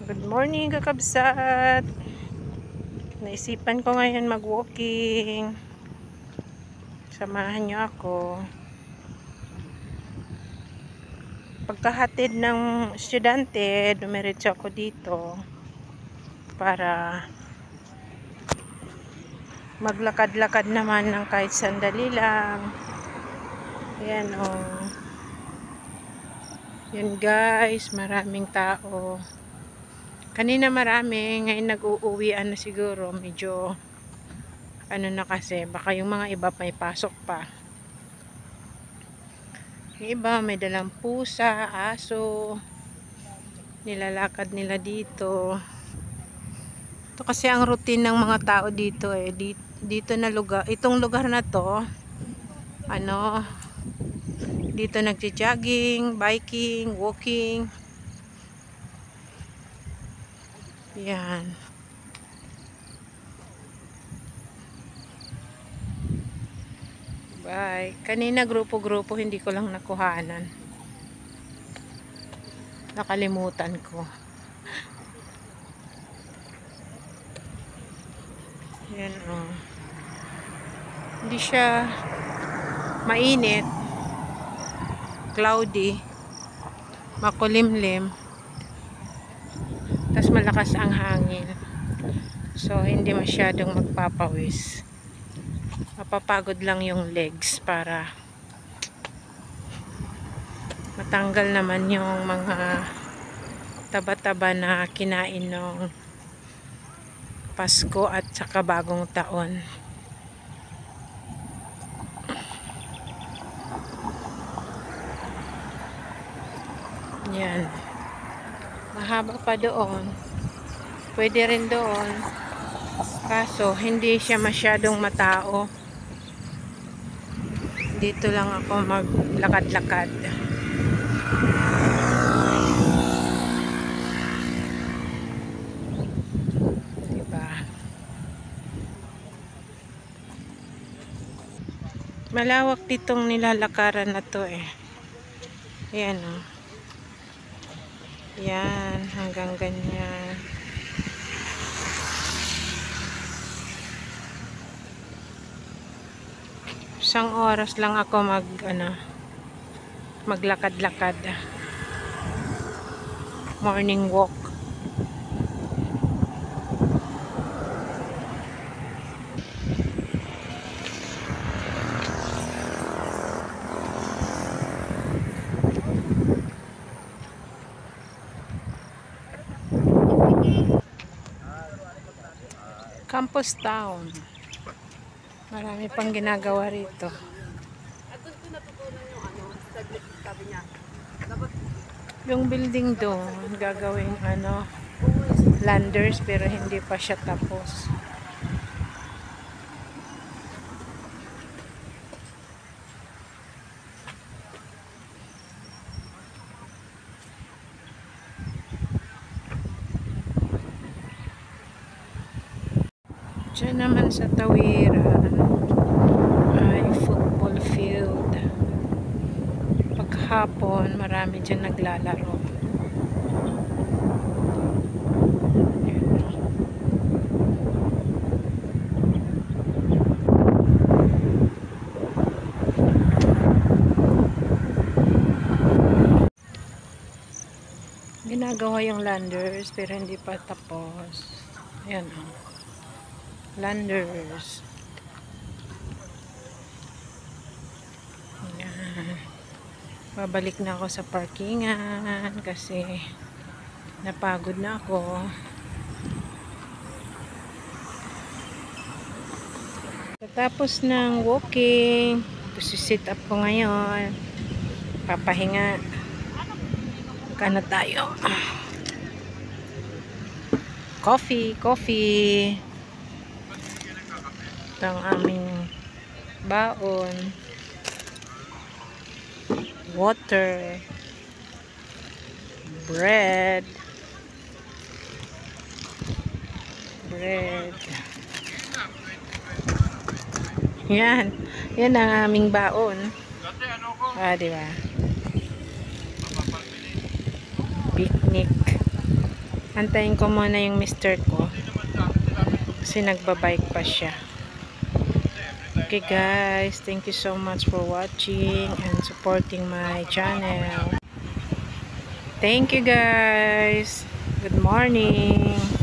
Good morning, kakabsat. Naisipan ko ngayon mag-walking. Samahan nyo ako. Pagkahatid ng estudyante, dumiretso ako dito para maglakad-lakad naman ng kahit sandali lang. Ayan oh. Yan guys, maraming tao. Kanina marami, ngayon nag-uuwian na siguro. Medyo ano na kasi, baka yung mga iba may pasok pa. Yung iba may dalang pusa, aso, nilalakad nila dito. Ito kasi ang routine ng mga tao dito eh. Dito na lugar, itong lugar na to, ano, dito nagja-jogging, biking, walking. Yan. Bye. Kanina grupo-grupo hindi ko lang nakuhanan. Nakalimutan ko. Yan oh. Hindi siya mainit. Cloudy. Makulimlim. Tapos malakas ang hangin. So hindi masyadong magpapawis. Mapapagod lang yung legs para matanggal naman yung mga taba-taba na kinain ng Pasko at saka bagong taon. Yan. Mahaba pa doon. Pwede rin doon. Kaso hindi siya masyadong matao. Dito lang ako maglakad-lakad. Diba? Malawak ditong nilalakaran na to eh. Ayan o. Yan, hanggang ganyan. Isang oras lang ako maglakad-lakad. Morning walk. Campus Town. Marami pang ginagawa rito. Yung building doon, gagawing landers pero hindi pa siya tapos. Diyan naman sa Tawiran ay football field. Paghapon, marami dyan naglalaro. Ginagawa yung landers pero hindi pa tapos. Ayan o. Landers. Ayan. Babalik na ako sa parkingan kasi napagod na ako. Tapos ng walking, sit up ko ngayon. Papahinga. Kana tayo. Coffee. Ito ang aming baon. Water. Bread. Yan. Yan ang aming baon. Diba? Picnic. Antayin ko muna yung mister ko. Kasi nagbabike pa siya. Okay guys, thank you so much for watching and supporting my channel. Thank you guys. Good morning.